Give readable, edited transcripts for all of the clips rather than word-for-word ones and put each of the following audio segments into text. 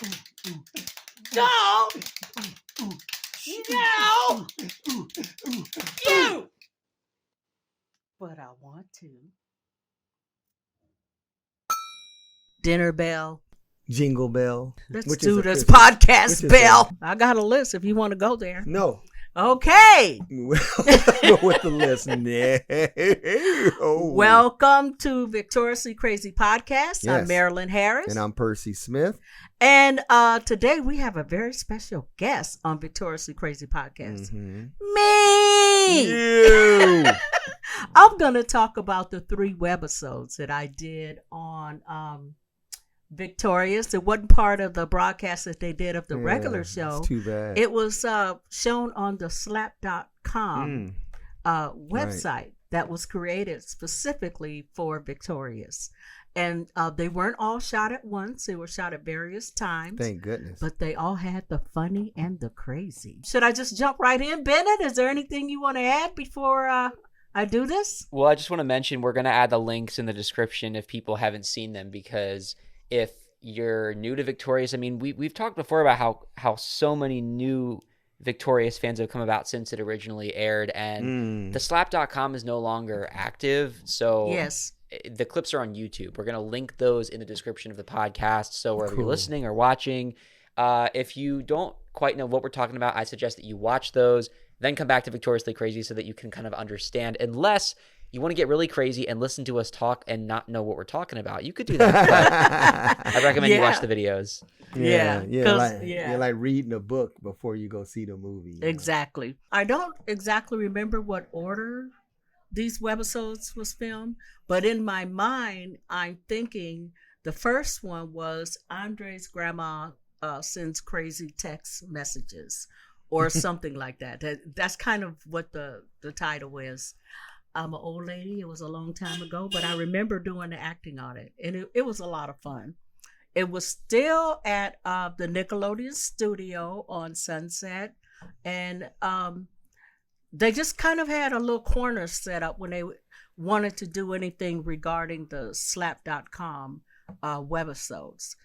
No! No! You! But I want to. Dinner bell. Jingle bell. Let's do this podcast bell. I got a list if you want to go there. No. Okay. We'll go with the list. No. Welcome to Victoriously Crazy Podcast. Yes. I'm Marilyn Harris. And I'm Percy Smith. And today we have a very special guest on Victoriously Crazy Podcast. Me! You! I'm going to talk about the 3 webisodes that I did on Victorious. It wasn't part of the broadcast that they did of the regular show. It's too bad. It was shown on TheSlap.com website that was created specifically for Victorious. And they weren't all shot at once. They were shot at various times. Thank goodness. But they all had the funny and the crazy. Should I just jump right in, Bennett? Is there anything you want to add before I do this? Well, I just want to mention we're going to add the links in the description if people haven't seen them, because if you're new to Victorious, I mean, we've talked before about how so many new Victorious fans have come about since it originally aired, and TheSlap.com is no longer active. So yes, the clips are on YouTube. We're going to link those in the description of the podcast. So wherever you're listening or watching, if you don't quite know what we're talking about, I suggest that you watch those, then come back to Victoriously Crazy so that you can kind of understand, unless you want to get really crazy and listen to us talk and not know what we're talking about. You could do that. But I recommend you watch the videos. You're like reading a book before you go see the movie. Exactly. I don't exactly remember what order these webisodes was filmed, but in my mind, I'm thinking the first one was Andre's grandma sends crazy text messages or something like that. That's kind of what the title is. I'm an old lady. It was a long time ago, but I remember doing the acting on it, and it was a lot of fun. It was still at the Nickelodeon studio on Sunset, and they just kind of had a little corner set up when they wanted to do anything regarding the slap.com webisodes.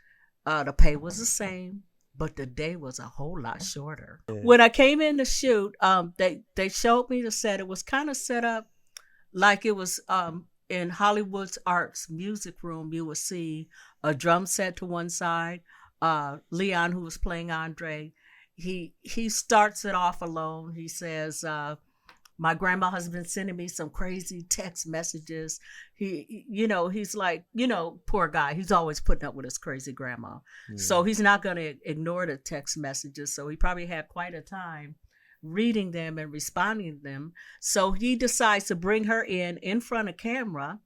The pay was the same, but the day was a whole lot shorter. Yeah. When I came in to shoot, they showed me the set. It was kind of set up like it was in Hollywood's Arts music room. You would see a drum set to one side. Leon, who was playing Andre, he starts it off alone. He says, my grandma has been sending me some crazy text messages. He's like, poor guy. He's always putting up with his crazy grandma. Yeah. So he's not going to ignore the text messages. So he probably had quite a time reading them and responding to them. So he decides to bring her in front of camera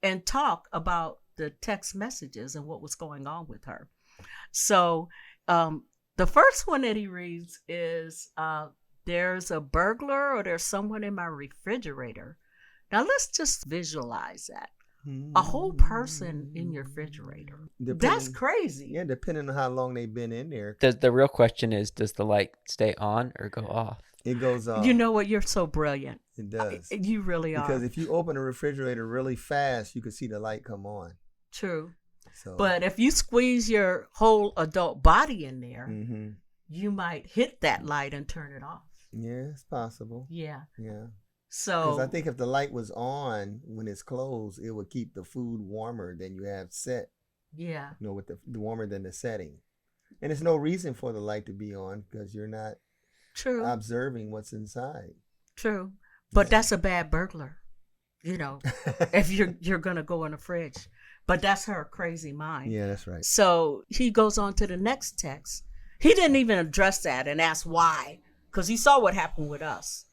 and talk about the text messages and what was going on with her. So the first one that he reads is, there's a burglar or there's someone in my refrigerator. Now let's just visualize that. A whole person in your refrigerator. That's crazy. Yeah, depending on how long they've been in there. The real question is, does the light stay on or go off? It goes off. You know what? You're so brilliant. It does. You really are. Because if you open a refrigerator really fast, you can see the light come on. True. So. But if you squeeze your whole adult body in there, you might hit that light and turn it off. Yeah, it's possible. Yeah. So, because I think if the light was on when it's closed, it would keep the food warmer than you have set. Yeah. With the warmer than the setting. And there's no reason for the light to be on because you're not observing what's inside. True. But that's a bad burglar, if you're going to go in the fridge. But that's her crazy mind. Yeah, that's right. So he goes on to the next text. He didn't even address that and ask why, because he saw what happened with us.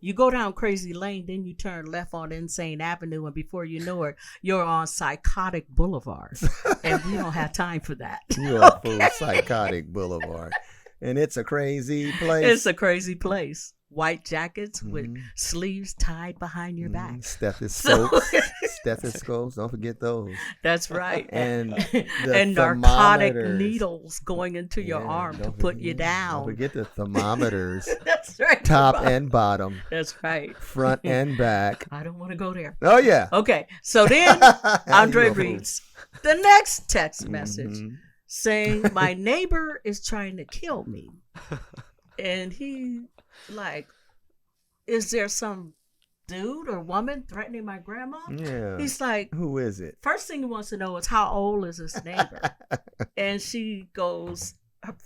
You go down Crazy Lane, then you turn left on Insane Avenue, and before you know it, you're on Psychotic Boulevard. And we don't have time for that. You're on full Psychotic Boulevard. And it's a crazy place. It's a crazy place. White jackets with sleeves tied behind your back. Stethoscopes. Stethoscopes. Don't forget those. That's right. And narcotic needles going into your arm to put you down. Don't forget the thermometers. That's right. Top and bottom. That's right. Front and back. I don't want to go there. Oh, yeah. Okay. So then Andre reads the next text message. saying, my neighbor is trying to kill me. And he like, is there some dude or woman threatening my grandma? Yeah. He's like, who is it? First thing he wants to know is how old is his neighbor? And she goes,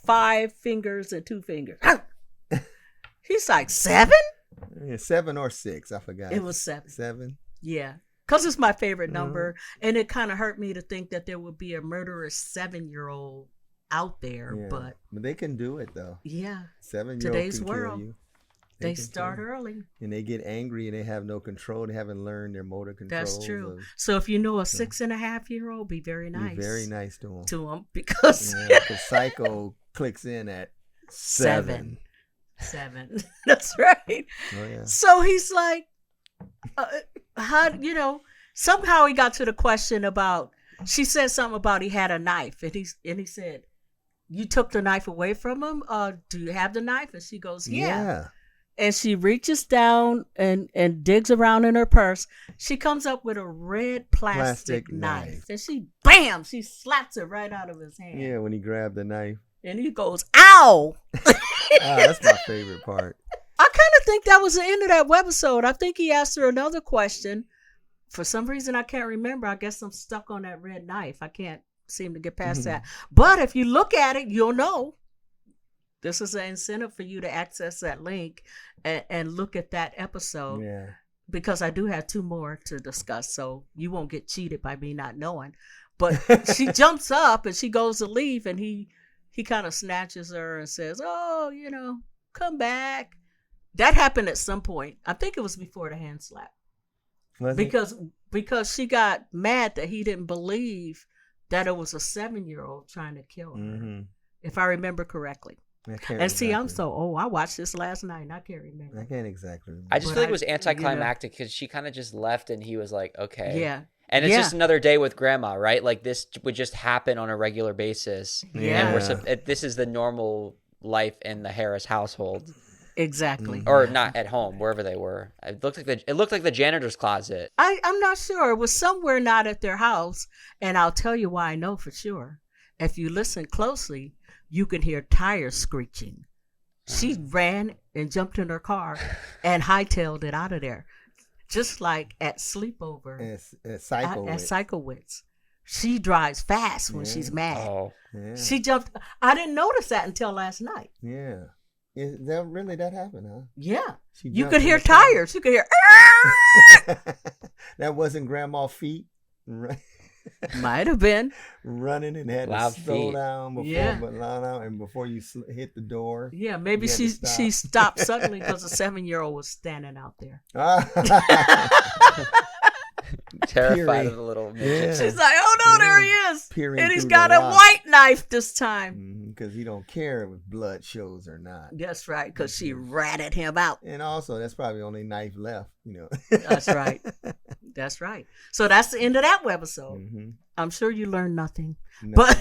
5 fingers and 2 fingers. He's like, 7? Yeah, 7 or 6, I forgot. It was 7. 7? Yeah. Because it's my favorite number. And it kind of hurt me to think that there would be a murderous 7-year-old out there. Yeah. But they can do it, though. Yeah. 7-year-old Today's can world. kill you. They start early. And they get angry and they have no control. They haven't learned their motor control. That's true. So if you know a 6.5-year-old, be very nice. Be very nice to them. Because Psycho clicks in at 7. 7. That's right. Oh, yeah. So he's like, how, somehow he got to the question about, she said something about he had a knife. And he said, you took the knife away from him? Do you have the knife? And she goes, yeah. And she reaches down and digs around in her purse. She comes up with a red plastic knife. And she slaps it right out of his hand. Yeah, when he grabbed the knife. And he goes, ow! That's my favorite part. I kind of think that was the end of that webisode. I think he asked her another question. For some reason, I can't remember. I guess I'm stuck on that red knife. I can't seem to get past that. But if you look at it, you'll know. This is an incentive for you to access that link and look at that episode. Yeah. Because I do have 2 more to discuss, so you won't get cheated by me not knowing. But she jumps up and she goes to leave, and he kind of snatches her and says, oh, come back. That happened at some point. I think it was before the hand slap. Because she got mad that he didn't believe that it was a 7-year-old trying to kill her, if I remember correctly. And see, I'm I watched this last night and I can't remember. I can't exactly remember. I just feel like it was anticlimactic because she kind of just left and he was like, okay. Yeah. And it's just another day with grandma, right? Like this would just happen on a regular basis. Yeah. And this is the normal life in the Harris household. Exactly. Or not at home, wherever they were. It looked like the janitor's closet. I'm not sure. It was somewhere not at their house. And I'll tell you why I know for sure. If you listen closely, you can hear tires screeching. She ran and jumped in her car and hightailed it out of there. Just like at sleepover. At Psychowitz. She drives fast when she's mad. Oh. Yeah. She jumped. I didn't notice that until last night. Yeah. Is that really that happened, huh? Yeah. You could hear tires. You could hear. That wasn't grandma's feet, right? Might have been running and had to slow down before you hit the door. Yeah, maybe she stopped suddenly because a 7-year-old was standing out there. Terrified of the little midget. Yeah. She's like, oh no, there he is. And he's got a white knife this time. Because he don't care if blood shows or not. That's right, because she ratted him out. And also, that's probably the only knife left, That's right. That's right. So that's the end of that webisode. I'm sure you learned nothing. But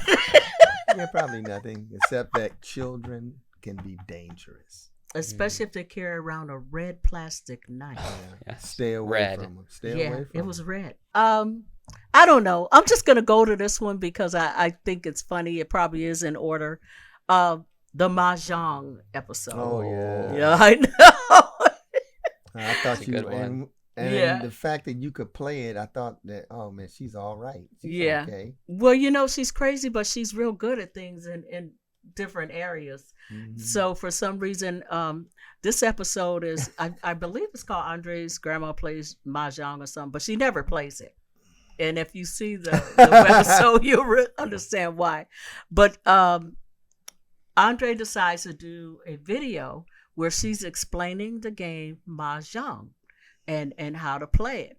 yeah, probably nothing, except that children can be dangerous. Especially if they carry around a red plastic knife. Yeah. Stay away from them. Stay away from them. It was red. I don't know. I'm just going to go to this one because I think it's funny. It probably is in order. The Mahjong episode. Oh, yeah. Yeah, I know. I thought you were. And the fact that you could play it, I thought that, oh, man, she's all right. She's okay. Well, she's crazy, but she's real good at things in different areas. So for some reason, this episode is, I believe it's called Andre's Grandma Plays Mahjong or something, but she never plays it. And if you see the webisode, you'll understand why. But Andre decides to do a video where she's explaining the game Mahjong and how to play it.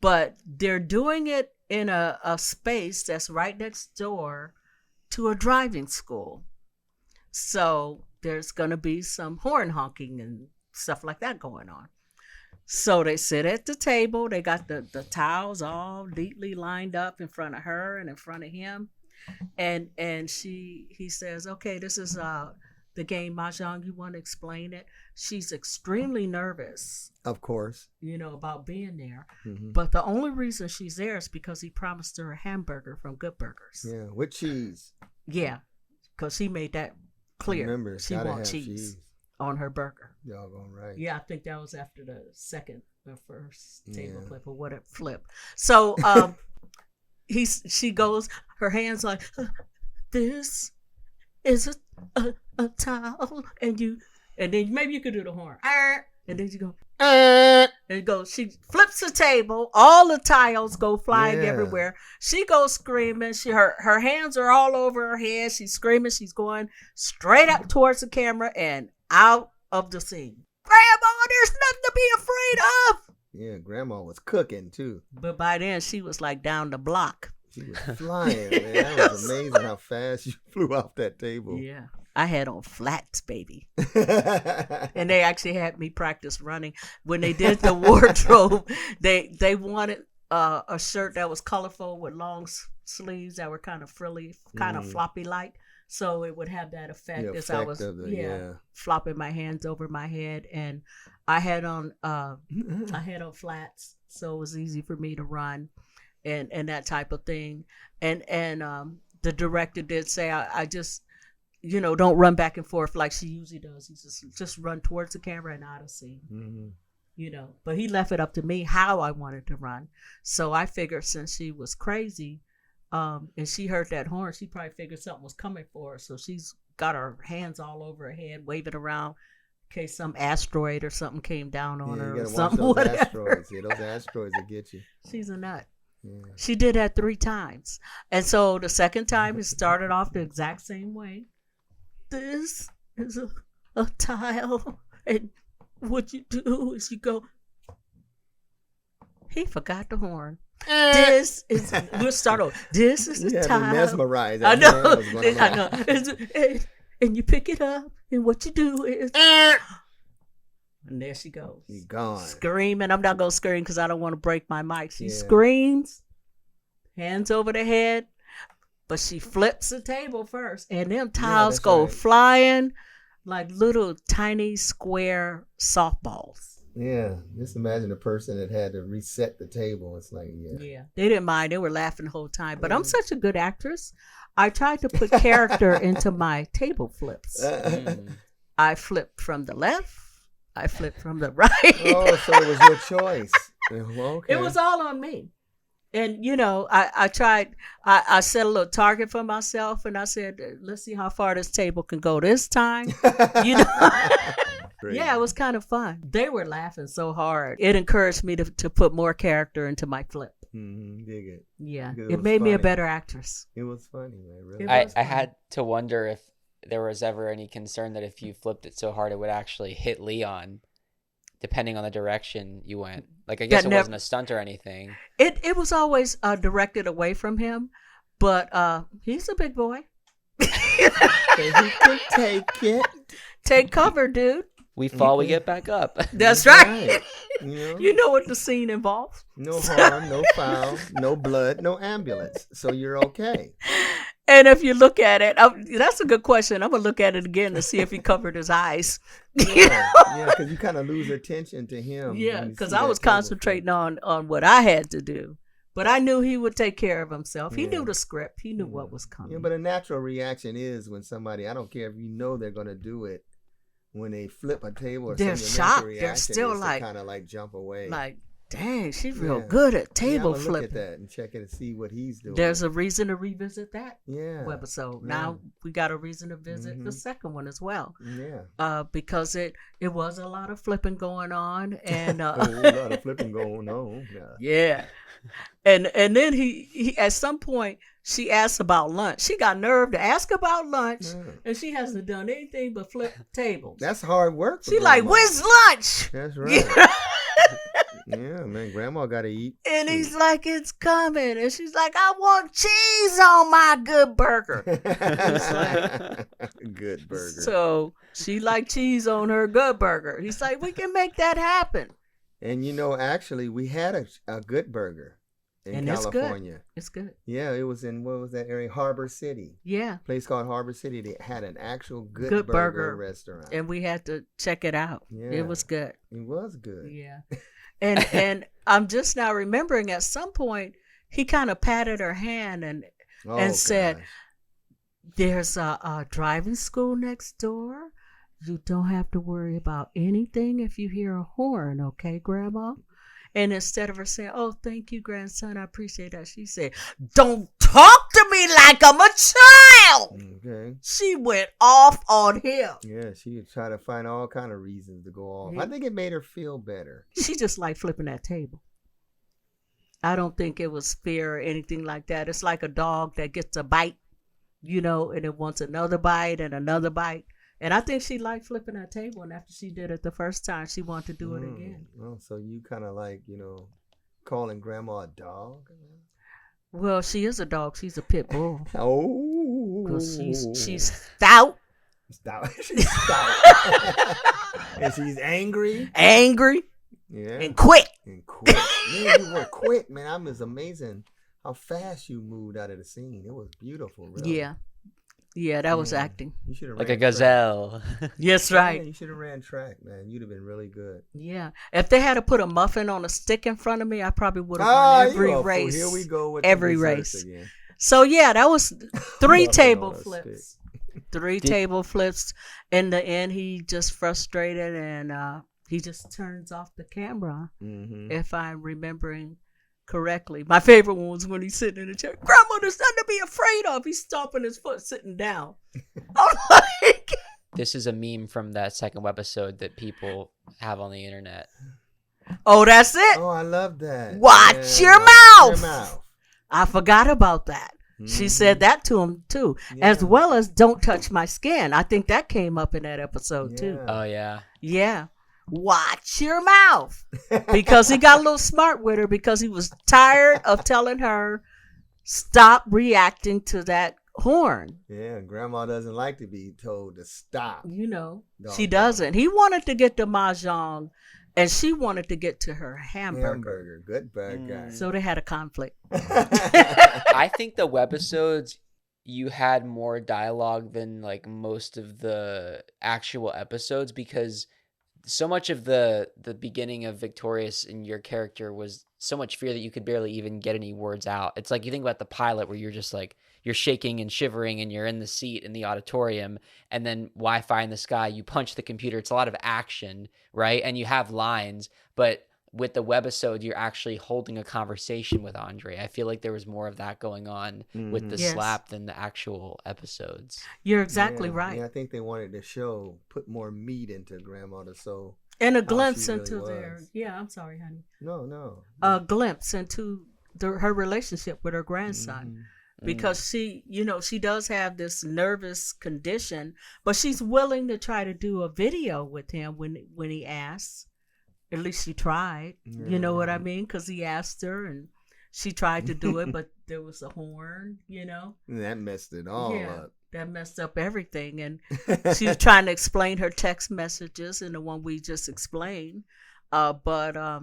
But they're doing it in a space that's right next door to a driving school. So there's going to be some horn honking and stuff like that going on. So they sit at the table. They got the tiles all neatly lined up in front of her and in front of him. And he says, okay, this is the game Mahjong. You want to explain it? She's extremely nervous. Of course. About being there. But the only reason she's there is because he promised her a hamburger from Good Burgers. Yeah, with cheese. Yeah, because she made that clear. Remember, she wants cheese on her burger. Doggone right. Yeah, I think that was after the first table flip or whatever flip. So she goes, her hands like, this is a towel, and then maybe you could do the horn, and then you go, and it goes. She flips the table, all the tiles go flying everywhere. She goes screaming. Her hands are all over her head. She's screaming. She's going straight up towards the camera and out of the scene. Grandma, there's nothing to be afraid of. Yeah, Grandma was cooking too. But by then she was like down the block. She was flying, man. That was amazing how fast you flew off that table. Yeah. I had on flats, baby. And they actually had me practice running. When they did the wardrobe, they wanted a shirt that was colorful with long sleeves that were kind of frilly, kind of floppy like. So it would have that effect as I was flopping my hands over my head. And I had on flats, so it was easy for me to run and that type of thing. And the director did say I just, don't run back and forth like she usually does. He just run towards the camera and out of scene. Mm-hmm. But he left it up to me how I wanted to run. So I figured since she was crazy, and she heard that horn, she probably figured something was coming for her. So she's got her hands all over her head, waving around in case some asteroid or something came down on her or something. Those asteroids. Yeah, those asteroids will get you. She's a nut. Yeah. She did that 3 times. And so the second time it started off the exact same way. This is a tile. And what you do is you go. He forgot the horn. This is, we'll start over. This is the tile. Mesmerized. I know. And you pick it up, and what you do is, and there she goes. She's gone. Screaming. I'm not going to scream because I don't want to break my mic. She screams, hands over the head, but she flips the table first, and them tiles go flying like little tiny square softballs. Yeah, just imagine a person that had to reset the table. It's like, they didn't mind. They were laughing the whole time. But I'm such a good actress. I tried to put character into my table flips. I flipped from the left. I flipped from the right. Oh, so it was your choice. Okay. It was all on me. And, I tried, I set a little target for myself, and I said, let's see how far this table can go this time. Yeah, it was kind of fun. They were laughing so hard. It encouraged me to put more character into my flip. Mm-hmm. Dig it. Yeah, it made me a better actress. It was funny, man. Really. I had to wonder if there was ever any concern that if you flipped it so hard, it would actually hit Leon, depending on the direction you went. Like, I guess it wasn't a stunt or anything. It was always directed away from him, but he's a big boy. So he can take it. Take cover, dude. We fall, we get back up. That's right. You know what the scene involves. No harm, no foul, no blood, no ambulance. So you're okay. And if you look at it, that's a good question. I'm going to look at it again to see if he covered his eyes. Yeah, because you kind of lose attention to him. Yeah, because I was concentrating on what I had to do. But I knew he would take care of himself. He knew the script. He knew what was coming. Yeah, but a natural reaction is when somebody, I don't care if you know they're going to do it, when they flip a table or they're something, shocked. They're still like, kind of like jump away. Like, dang, she's real good at table flipping. Look at that and check it and see what he's doing. There's a reason to revisit that webisode. Now we got a reason to visit the second one as well. Yeah. Because it was a lot of flipping going on, and a lot of flipping going on. Yeah. And then he at some point she asked about lunch. She got nerve to ask about lunch, and she hasn't done anything but flip tables. That's hard work. She like, where's lunch? That's right. Yeah, man, Grandma got to eat. And he's like, it's coming. And she's like, I want cheese on my good burger. Good burger. So she liked cheese on her good burger. He's like, we can make that happen. And actually, we had a good burger in California. It's good. Yeah, it was in, what was that area? Harbor City. Yeah. A place called Harbor City. They had an actual good burger restaurant. And we had to check it out. Yeah. It was good. It was good. Yeah. And I'm just now remembering at some point, he kind of patted her hand and said, There's a driving school next door. You don't have to worry about anything if you hear a horn, okay, Grandma? And instead of her saying, "Oh, thank you, grandson, I appreciate that," she said, "Don't talk to me like I'm a child." Okay. She went off on him. Yeah, she would try to find all kind of reasons to go off. I think it made her feel better. She just liked flipping that table. I don't think it was fear or anything like that. It's like a dog that gets a bite, and it wants another bite and another bite. And I think she liked flipping that table. And after she did it the first time, she wanted to do it again. Well, so you kind of like, calling Grandma a dog? Well, she is a dog. She's a pit bull. Oh. Because she's stout. She's stout. And she's angry. Yeah. And quick. Man, you were quick, man. It's amazing how fast you moved out of the scene. It was beautiful, really. Yeah, that was acting. You should have like a gazelle. Yes, right. Yeah, you should have ran track, man. You'd have been really good. Yeah. If they had to put a muffin on a stick in front of me, I probably would have won every race. Here we go with every race. Again. So, yeah, that was 3 table flips. 3 table flips. In the end, he just frustrated and he just turns off the camera, if I'm remembering correctly. My favorite one was when he's sitting in the chair. "Grandma, there's nothing to be afraid of." He's stomping his foot sitting down. I'm like... This is a meme from that second episode that people have on the internet. Oh, that's it? Oh, I love that. Watch your mouth. I forgot about that. She said that to him, too. Yeah. As well as "Don't touch my skin." I think that came up in that episode, too. Oh, yeah. Yeah. Watch your mouth. Because he got a little smart with her because he was tired of telling her, stop reacting to that horn. Yeah, Grandma doesn't like to be told to stop. She doesn't. He wanted to get to Mahjong and she wanted to get to her hamburger. Good burger. So they had a conflict. I think the webisodes, you had more dialogue than like most of the actual episodes because so much of the beginning of Victorious in your character was so much fear that you could barely even get any words out. It's like you think about the pilot where you're just like, you're shaking and shivering and you're in the seat in the auditorium and then Wi-Fi in the sky, you punch the computer. It's a lot of action, right? And you have lines, but with the webisode, you're actually holding a conversation with Andre. I feel like there was more of that going on with the slap than the actual episodes. You're exactly right. Yeah, I think they wanted to put more meat into Grandma so and a glimpse into their. Yeah, I'm sorry, honey. No. A glimpse into her relationship with her grandson. Because she does have this nervous condition, but she's willing to try to do a video with him when he asks. At least she tried. Yeah. You know what I mean? Because he asked her and she tried to do it, but there was a horn, That messed it all up. That messed up everything. And she was trying to explain her text messages and the one we just explained. But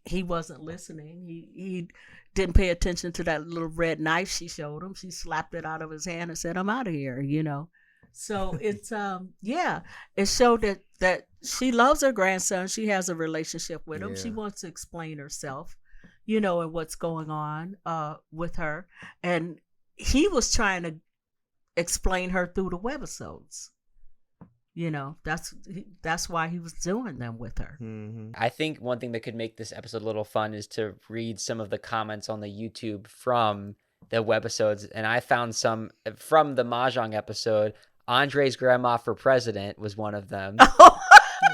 he wasn't listening. He didn't pay attention to that little red knife she showed him. She slapped it out of his hand and said, "I'm out of here," So it's it showed that she loves her grandson. She has a relationship with him. Yeah. She wants to explain herself, and what's going on with her. And he was trying to explain her through the webisodes. That's why he was doing them with her. I think one thing that could make this episode a little fun is to read some of the comments on the YouTube from the webisodes. And I found some from the Mahjong episode. Andre's grandma for president was one of them.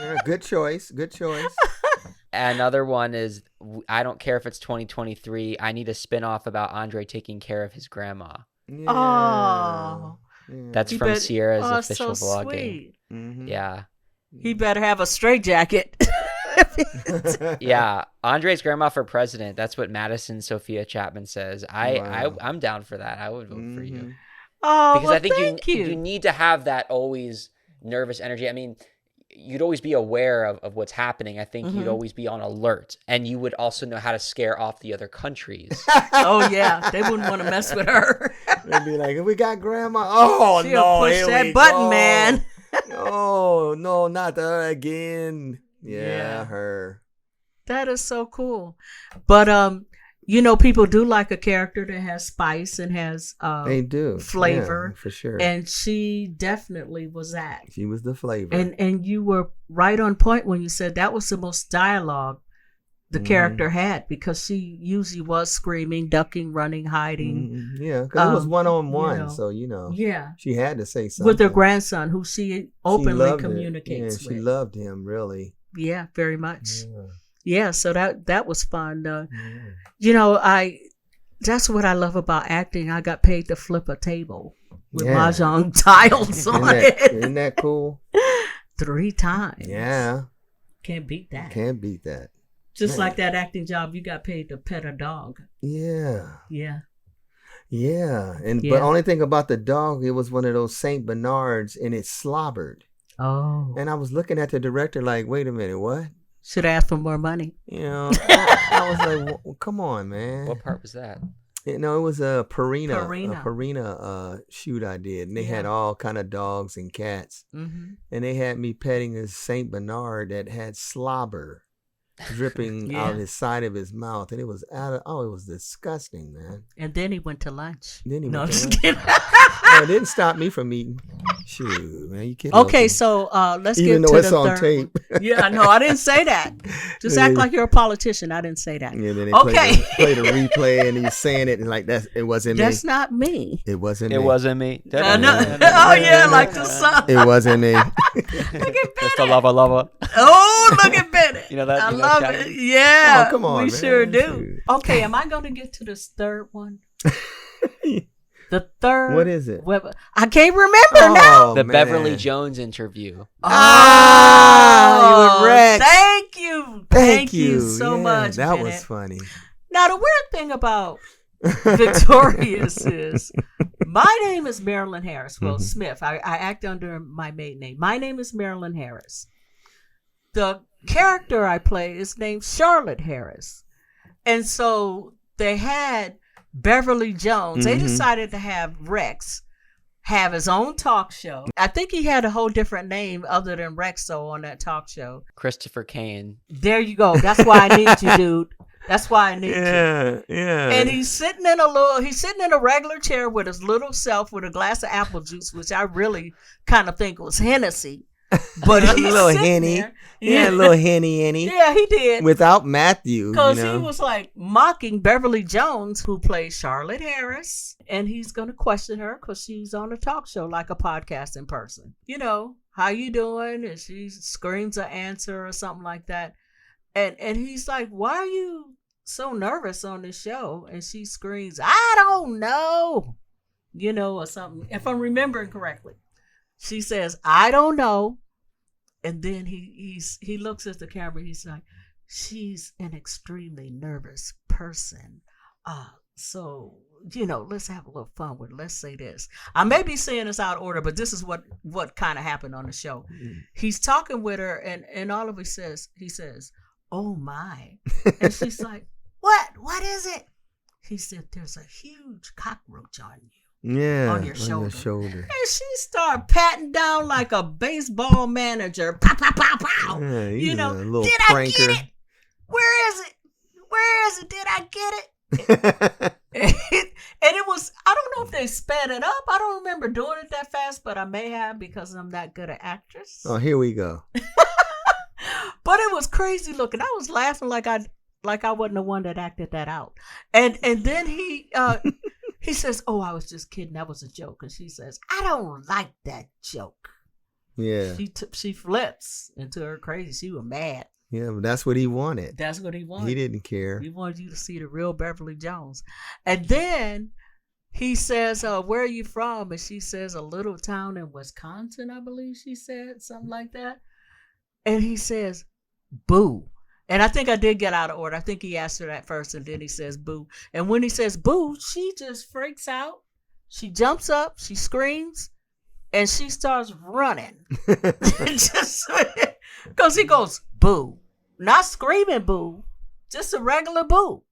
Yeah, good choice. Another one is, I don't care if it's 2023. I need a spinoff about Andre taking care of his grandma. Yeah. Oh. That's from Sierra's official so vlogging. Sweet. Yeah. He better have a straitjacket. Yeah. Andre's grandma for president. That's what Madison Sophia Chapman says. I'm down for that. I would vote for you. Oh, because I think thank you need to have that always nervous energy. I mean, you'd always be aware of what's happening. I think you'd always be on alert, and you would also know how to scare off the other countries. Oh yeah, they wouldn't want to mess with her. They'd be like, "We got grandma." Oh, she'll no, push that button, man. Oh no, not her again. Yeah, her. That is so cool. But you know, people do like a character that has spice and has they do flavor, for sure. And she definitely was that. She was the flavor. And you were right on point when you said that was the most dialogue the character had, because she usually was screaming, ducking, running, hiding. Yeah, because it was one-on-one, you know, so she had to say something with her grandson, who she openly communicates with. She loved him, really. Yeah, very much. Yeah, so that was fun. You know, that's what I love about acting. I got paid to flip a table with Mahjong tiles on it. Isn't that cool? 3 times. Yeah. Can't beat that. Can't beat that. Just like that acting job, you got paid to pet a dog. Yeah. Yeah. Yeah. But only thing about the dog, it was one of those Saint Bernards, and it slobbered. Oh. And I was looking at the director like, wait a minute, what? Should have asked for more money. You know, I was like, well, come on, man. What part was that? You know, it was a Purina shoot I did, and they had all kind of dogs and cats, and they had me petting a Saint Bernard that had slobber dripping out of his side of his mouth, and it was it was disgusting, man. And then he went to lunch. Just kidding. It didn't stop me from eating. Shoot, man, you kidding? Okay, so let's even get though to it's the on third. tape. Yeah, no, I didn't say that. Just act like you're a politician. I didn't say that. Yeah, then they play okay. the replay, and he's saying it and like it wasn't me. That's not me. It wasn't me. It wasn't me. No. Oh yeah, like the song. It wasn't me. Look at Bennett. Just a lover. Oh, look at Bennett. You know that? I love it. Yeah. Oh, come on, we man. sure do. Okay, am I going to get to this third one? The third. What is it? I can't remember now. The man. Beverly Jones interview. Oh, you were Rex. Thank you. Thank you so much. That Bennett. was funny. Now, the weird thing about Victorious is my name is Marilyn Harris. Well, Smith. I act under my maiden name. My name is Marilyn Harris. The character I play is named Charlotte Harris. And so they had Beverly Jones. They decided to have Rex have his own talk show. I think he had a whole different name other than Rex, though, on that talk show. Christopher Kane. There you go. That's why I need you, dude. That's why I need you. Yeah. And he's sitting in a regular chair with his little self with a glass of apple juice, which I really kind of think was Hennessy. But a little Henny. Yeah, a little Henny. Yeah, he did. Without Matthew. Because he was like mocking Beverly Jones, who plays Charlotte Harris. And he's going to question her because she's on a talk show like a podcasting person. You know, how you doing? And she screams an answer or something like that. And he's like, why are you so nervous on this show? And she screams, I don't know. You know, or something. If I'm remembering correctly. She says, I don't know. And then he looks at the camera. He's like, she's an extremely nervous person. So, you know, let's have a little fun with it. Let's say this. I may be saying this out of order, but this is what kind of happened on the show. He's talking with her, and all of it he says, oh my. And she's like, what? What is it? He said, there's a huge cockroach on you. Yeah, on your shoulder. And she started patting down like a baseball manager. Pow, pow, pow, pow. Yeah, you know, a little did pranker. I get it? Where is it? Where is it? Did I get it? And it was, I don't know if they sped it up. I don't remember doing it that fast, but I may have because I'm not good at actress. Oh, here we go. But it was crazy looking. I was laughing like I wasn't the one that acted that out. And then he says, oh, I was just kidding. That was a joke. And she says, I don't like that joke. Yeah. She flips into her crazy. She was mad. Yeah, but that's what he wanted. That's what he wanted. He didn't care. He wanted you to see the real Beverly Jones. And then he says, where are you from? And she says, a little town in Wisconsin, I believe she said. Something like that. And he says, boo. And I think I did get out of order. I think he asked her that first, and then he says boo. And when he says boo, she just freaks out. She jumps up, she screams, and she starts running. Just because he goes boo. Not screaming boo, just a regular boo.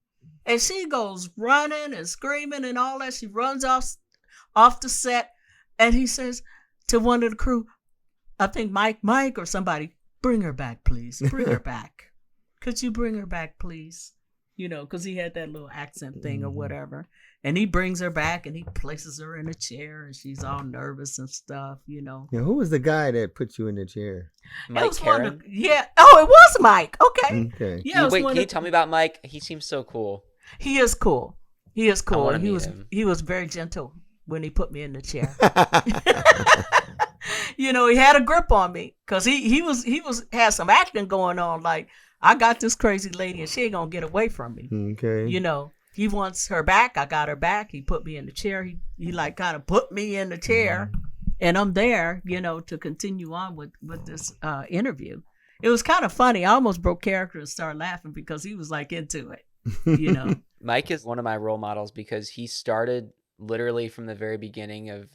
And she goes running and screaming and all that. She runs off the set, and he says to one of the crew, I think Mike or somebody, bring her back, please. Bring her back. Could you bring her back, please? you know, because he had that little accent thing or whatever. And he brings her back and he places her in a chair and she's all nervous and stuff, you know. Yeah, who was the guy that put you in the chair? Mike Karen? Yeah. Oh, it was Mike. Okay. Okay. Yeah. Wait, can you tell me about Mike? He seems so cool. He is cool. He is cool. I meet him. He was very gentle when he put me in the chair. You know, he had a grip on me because he had some acting going on. Like, I got this crazy lady and she ain't gonna get away from me. Okay. You know, he wants her back. I got her back. He put me in the chair. He like kind of put me in the chair, and I'm there, you know, to continue on with this interview. It was kind of funny. I almost broke character and started laughing because he was like into it. You know, Mike is one of my role models because he started literally from the very beginning of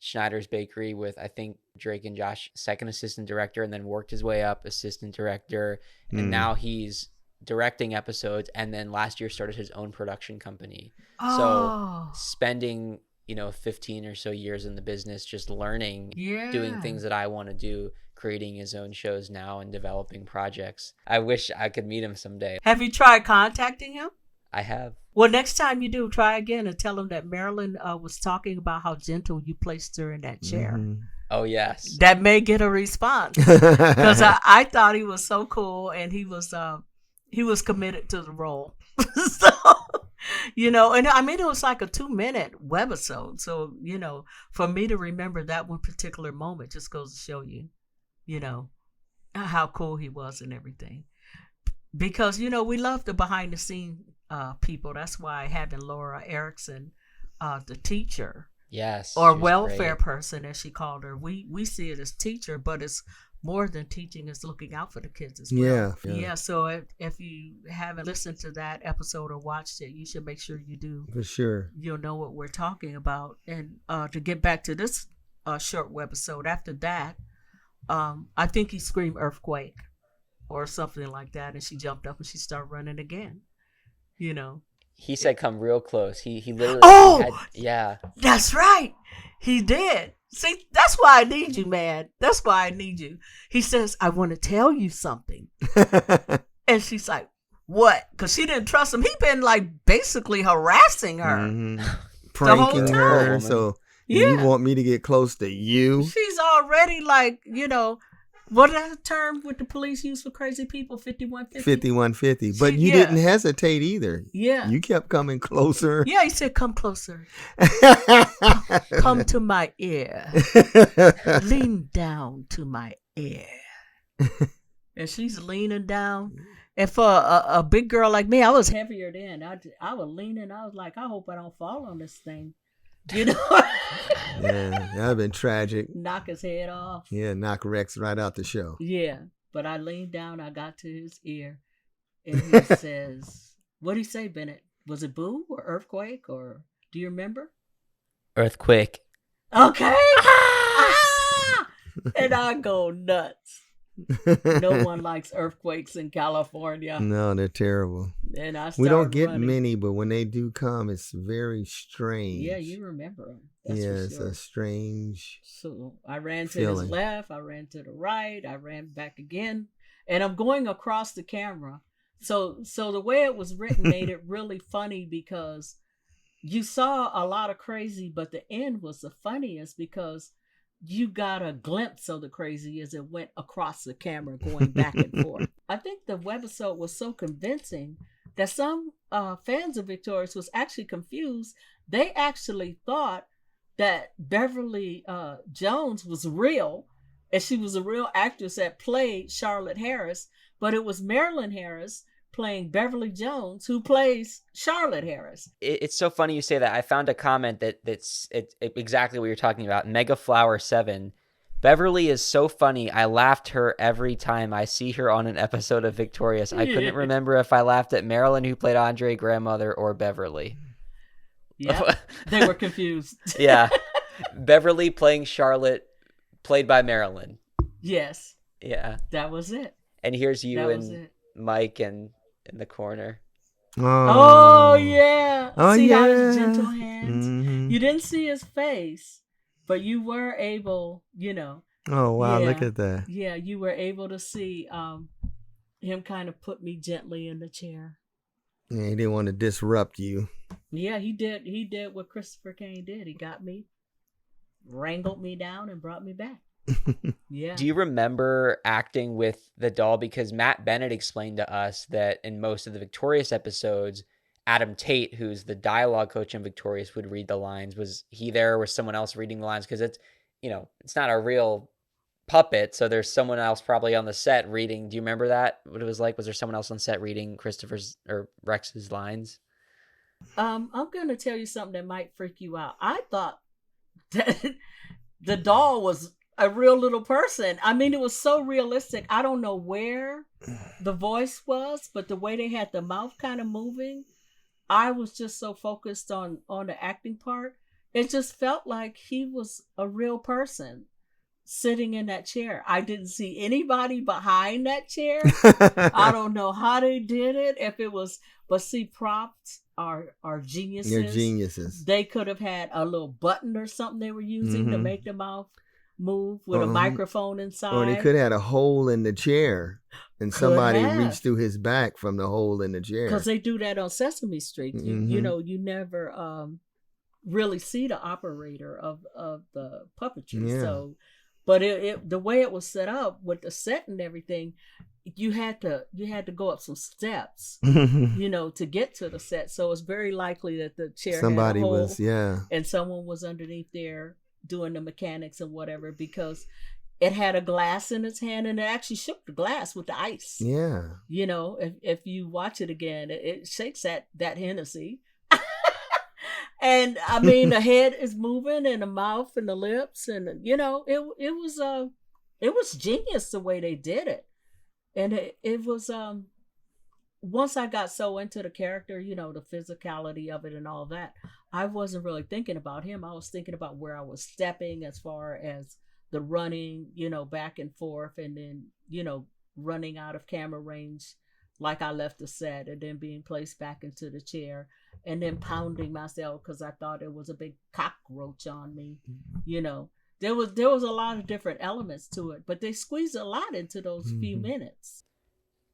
Schneider's Bakery with, I think, Drake and Josh, second assistant director, and then worked his way up assistant director. And now he's directing episodes. And then last year started his own production company. So spending, 15 or so years in the business, just learning, doing things that I want to do, creating his own shows now and developing projects. I wish I could meet him someday. Have you tried contacting him? I have. Well, next time you do, try again and tell him that Marilyn was talking about how gentle you placed her in that chair. Oh, yes. That may get a response because I thought he was so cool and he was committed to the role. So, and I mean, it was like a 2-minute webisode. So, for me to remember that one particular moment just goes to show you, how cool he was and everything. Because, we love the behind the scenes people. That's why having Laura Erickson, the teacher, or welfare person, as she called her, we see it as teacher, but it's more than teaching. It's looking out for the kids as well. Yeah. So if you haven't listened to that episode or watched it, you should make sure you do. For sure. You'll know what we're talking about. And to get back to this short webisode, after that, I think he screamed earthquake or something like that, and she jumped up and she started running again. He said come real close. He literally That's right. He did. See, that's why I need you, man. That's why I need you. He says, I want to tell you something. And she's like, what? Because she didn't trust him. He'd been like basically harassing her. Pranking her. So you want me to get close to you? She's already like, what is that term with the police use for crazy people? 5150? 5150. But you didn't hesitate either. Yeah. You kept coming closer. Yeah, he said, come closer. Come to my ear. Lean down to my ear. And she's leaning down. And for a big girl like me, I was heavier then. I was leaning. I was like, I hope I don't fall on this thing. Yeah, that'd have been tragic. Knock his head off. Yeah, knock Rex right out the show. Yeah, but I leaned down, I got to his ear, and he says, what'd he say, Bennett? Was it boo or earthquake, or do you remember? Earthquake. Okay. And I go nuts. No one likes earthquakes in California. No, they're terrible. And we don't get many, but when they do come, it's very strange. Yeah, you remember them. It's a strange. So I ran to his left, I ran to the right, I ran back again, and I'm going across the camera. So the way it was written made it really funny because you saw a lot of crazy, but the end was the funniest because you got a glimpse of the crazy as it went across the camera going back and forth. I think the webisode was so convincing that some fans of Victorious was actually confused. They actually thought that Beverly Jones was real, and she was a real actress that played Charlotte Harris, but it was Marilyn Harris playing Beverly Jones, who plays Charlotte Harris. It's so funny you say that. I found a comment that's exactly what you're talking about. Megaflower7. Beverly is so funny. I laughed her every time I see her on an episode of Victorious. I couldn't remember if I laughed at Marilyn, who played Andre grandmother, or Beverly. Yeah, they were confused. Yeah. Beverly playing Charlotte, played by Marilyn. Yes. Yeah. That was it. And here's you and Mike in the corner. Oh yeah. Oh, see yeah. how his gentle hands? Mm-hmm. You didn't see his face, but you were able, Oh wow, look at that. Yeah, you were able to see him kind of put me gently in the chair. Yeah, he didn't want to disrupt you. Yeah, he did what Christopher Kane did. He got me, wrangled me down, and brought me back. Yeah. Do you remember acting with the doll? Because Matt Bennett explained to us that in most of the Victorious episodes, Adam Tate, who's the dialogue coach in Victorious, would read the lines. Was he there? Or was someone else reading the lines? Because it's, it's not a real puppet, so there's someone else probably on the set reading. Do you remember that? What it was like? Was there someone else on set reading Christopher's or Rex's lines? I'm gonna tell you something that might freak you out. I thought that the doll was a real little person. I mean, it was so realistic. I don't know where the voice was, but the way they had the mouth kind of moving, I was just so focused on the acting part. It just felt like he was a real person sitting in that chair. I didn't see anybody behind that chair. I don't know how they did it. If it was, but see, props are geniuses. They're geniuses. They could have had a little button or something they were using to make the mouth move with a microphone inside. Or they could have had a hole in the chair and somebody reached through his back from the hole in the chair. Because they do that on Sesame Street. You never really see the operator of the puppetry. Yeah. So, but the way it was set up with the set and everything, you had to go up some steps, to get to the set. So it's very likely that the chair somebody had a hole, was, and someone was underneath there doing the mechanics and whatever, because it had a glass in its hand and it actually shook the glass with the ice. Yeah. If you watch it again, it shakes that Hennessy. And I mean, the head is moving and the mouth and the lips, and it was genius the way they did it. And it was once I got so into the character, the physicality of it and all that, I wasn't really thinking about him. I was thinking about where I was stepping as far as the running, back and forth, and then, running out of camera range like I left the set, and then being placed back into the chair, and then pounding myself because I thought it was a big cockroach on me. There was a lot of different elements to it, but they squeezed a lot into those few minutes.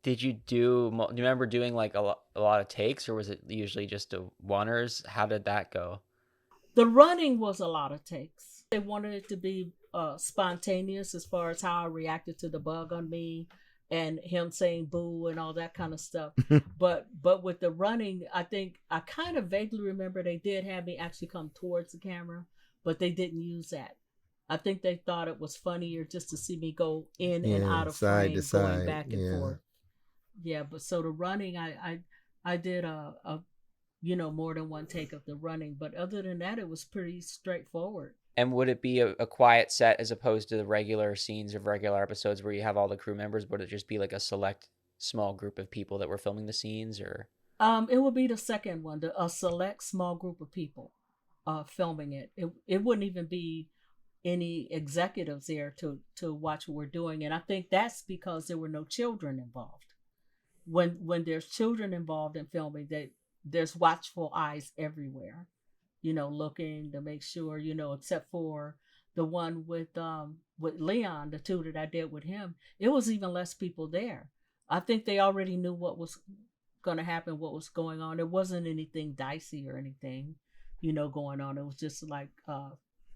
Do you remember doing like a lot of takes, or was it usually just a oneers? How did that go? The running was a lot of takes. They wanted it to be spontaneous as far as how I reacted to the bug on me and him saying boo and all that kind of stuff. But with the running, I think I kind of vaguely remember they did have me actually come towards the camera, but they didn't use that. I think they thought it was funnier just to see me go in and out of side frame, to side, going back and forth. Yeah, but so the running, I did a more than one take of the running, but other than that, it was pretty straightforward. And would it be a quiet set as opposed to the regular scenes of regular episodes where you have all the crew members? Would it just be like a select small group of people that were filming the scenes, or? It would be the second one, a select small group of people filming it. It wouldn't even be any executives there to watch what we're doing. And I think that's because there were no children involved. When there's children involved in filming, there's watchful eyes everywhere, looking to make sure, except for the one with Leon, the two that I did with him, it was even less people there. I think they already knew what was going to happen, what was going on. It wasn't anything dicey or anything, going on. It was just like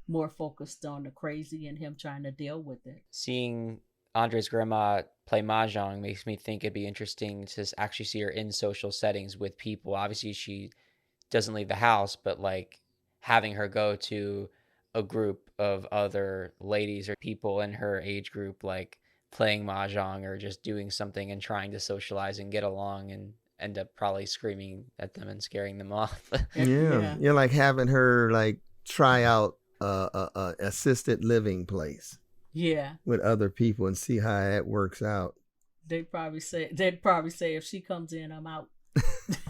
more focused on the crazy and him trying to deal with it. Seeing Andre's grandma play Mahjong makes me think it'd be interesting to actually see her in social settings with people. Obviously, she doesn't leave the house, but like having her go to a group of other ladies or people in her age group, like playing Mahjong or just doing something and trying to socialize and get along, and end up probably screaming at them and scaring them off. Yeah. You're like having her like try out a assisted living place. Yeah. With other people and see how that works out. They'd probably say if she comes in, I'm out.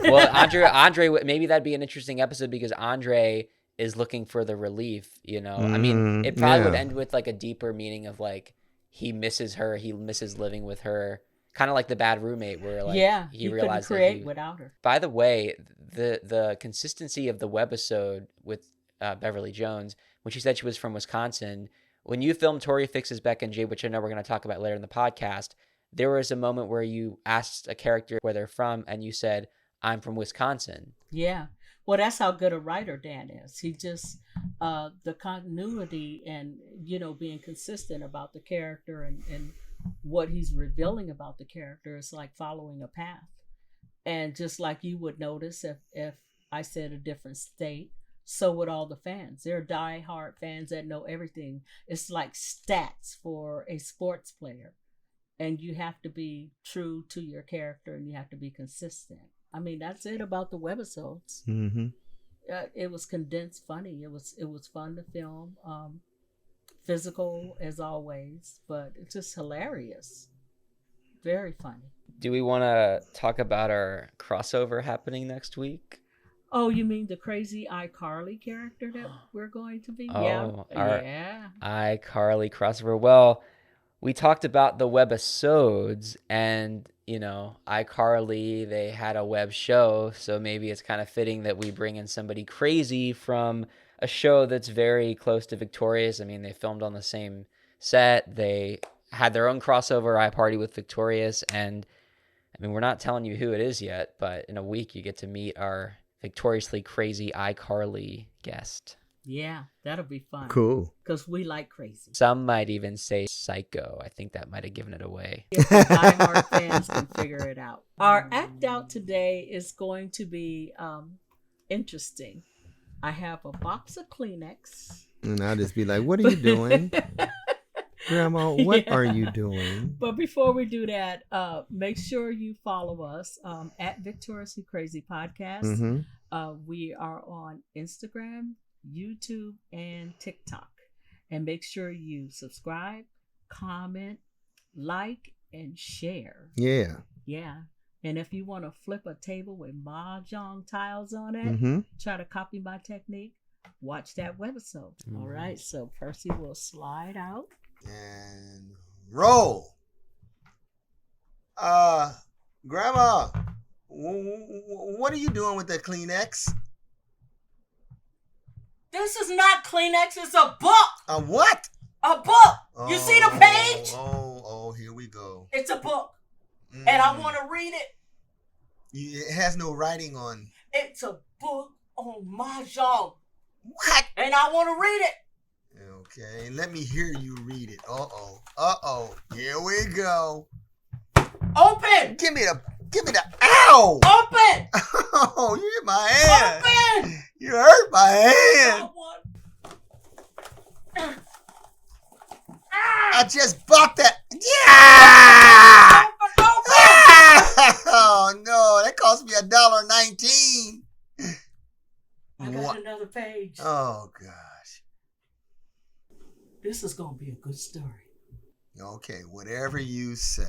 Well, Andre, maybe that'd be an interesting episode because Andre is looking for the relief, I mean, it probably would end with like a deeper meaning of like, he misses her, he misses living with her, kind of like The Bad Roommate, where like he realized couldn't create without her. By the way, the consistency of the webisode with Beverly Jones, when she said she was from Wisconsin, when you filmed Tori Fixes Beck and Jade, which I know we're going to talk about later in the podcast, there was a moment where you asked a character where they're from, and you said, I'm from Wisconsin. Yeah. Well, that's how good a writer Dan is. He just, the continuity and, being consistent about the character and what he's revealing about the character is like following a path. And just like you would notice if I said a different state, so would all the fans. They're diehard fans that know everything. It's like stats for a sports player. And you have to be true to your character and you have to be consistent. I mean, that's it about the webisodes. Mm-hmm. It was condensed funny. It was fun to film. Physical as always, but it's just hilarious. Very funny. Do we want to talk about our crossover happening next week? Oh, you mean the crazy iCarly character that we're going to be? Oh, yeah. iCarly crossover. Well, we talked about the webisodes, and iCarly, they had a web show, so maybe it's kind of fitting that we bring in somebody crazy from a show that's very close to Victorious. I mean, they filmed on the same set. They had their own crossover iParty with Victorious, and I mean, we're not telling you who it is yet, but in a week you get to meet our victoriously crazy iCarly guest. Yeah, that'll be fun. Cool. Because we like crazy. Some might even say psycho. I think that might have given it away. If the diehard fans can figure it out. Our act out today is going to be interesting. I have a box of Kleenex. And I'll just be like, what are you doing? Grandma, what are you doing? But before we do that, make sure you follow us at Victoriously Crazy Podcast. Mm-hmm. We are on Instagram, YouTube, and TikTok. And make sure you subscribe, comment, like, and share. Yeah. Yeah. And if you want to flip a table with Mahjong tiles on it, try to copy my technique, watch that webisode. All right. So Percy will slide out. And roll. Grandma, what are you doing with that Kleenex? This is not Kleenex, it's a book. A what? A book. You see the page? Oh, here we go. It's a book. And I want to read it. It has no writing on. It's a book on Mahjong. What? And I want to read it. Okay, let me hear you read it. Uh-oh. Here we go. Open. Give me the ow. Open. Oh, you hit my hand. Open. You hurt my hand. I just bought that. Yeah. Open. Oh no, that cost me $1.19. I got another page. Oh gosh. This is gonna be a good story. Okay, whatever you say.